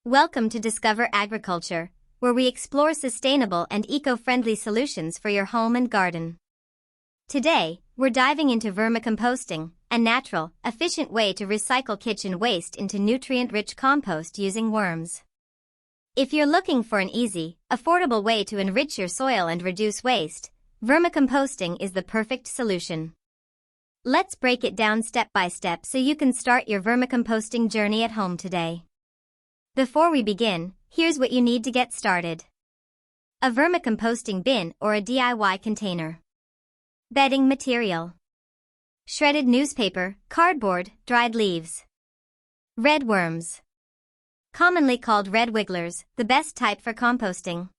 Welcome to Discover Agriculture, where we explore sustainable and eco-friendly solutions for your home and garden. Today, we're diving into vermicomposting, a natural, efficient way to recycle kitchen waste into nutrient-rich compost using worms. If you're looking for an easy, affordable way to enrich your soil and reduce waste, vermicomposting is the perfect solution. Let's break it down step by step so you can start your vermicomposting journey at home today. Before we begin, here's what you need to get started. A vermicomposting bin or a DIY container. Bedding material. Shredded newspaper, cardboard, dried leaves. Red worms. Commonly called red wigglers, the best type for composting.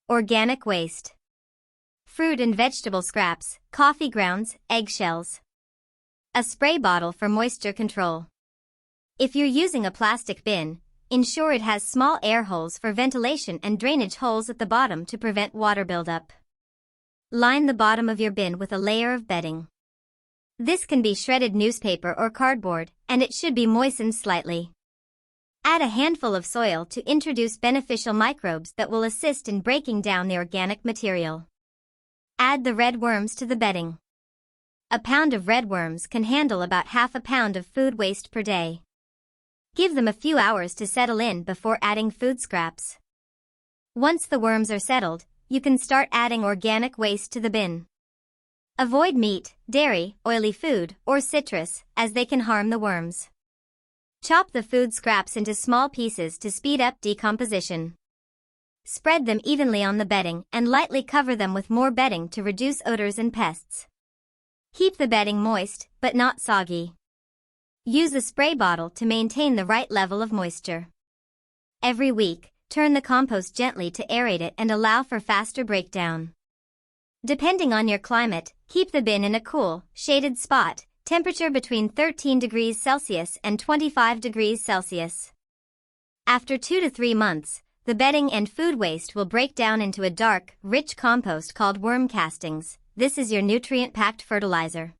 Organic waste. Fruit and vegetable scraps, coffee grounds, eggshells. A spray bottle for moisture control. If you're using a plastic bin, ensure it has small air holes for ventilation and drainage holes at the bottom to prevent water buildup. Line the bottom of your bin with a layer of bedding. This can be shredded newspaper or cardboard, and it should be moistened slightly. Add a handful of soil to introduce beneficial microbes that will assist in breaking down the organic material. Add the red worms to the bedding. A pound of red worms can handle about half a pound of food waste per day. Give them a few hours to settle in before adding food scraps. Once the worms are settled, you can start adding organic waste to the bin. Avoid meat, dairy, oily food, or citrus, as they can harm the worms. Chop the food scraps into small pieces to speed up decomposition. Spread them evenly on the bedding and lightly cover them with more bedding to reduce odors and pests. Keep the bedding moist, but not soggy. Use a spray bottle to maintain the right level of moisture. Every week, turn the compost gently to aerate it and allow for faster breakdown. Depending on your climate, keep the bin in a cool, shaded spot, temperature between 13 degrees Celsius and 25 degrees Celsius. After 2 to 3 months, the bedding and food waste will break down into a dark, rich compost called worm castings. This is your nutrient-packed fertilizer.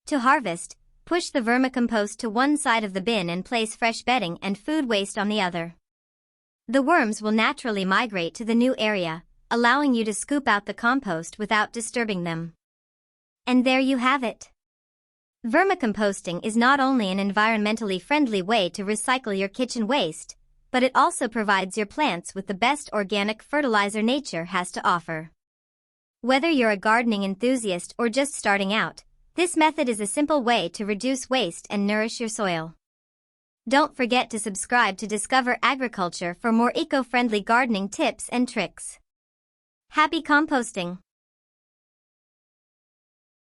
To harvest, push the vermicompost to one side of the bin and place fresh bedding and food waste on the other. The worms will naturally migrate to the new area, allowing you to scoop out the compost without disturbing them. And there you have it. Vermicomposting is not only an environmentally friendly way to recycle your kitchen waste, but it also provides your plants with the best organic fertilizer nature has to offer. Whether you're a gardening enthusiast or just starting out, this method is a simple way to reduce waste and nourish your soil. Don't forget to subscribe to Discover Agriculture for more eco-friendly gardening tips and tricks. Happy composting!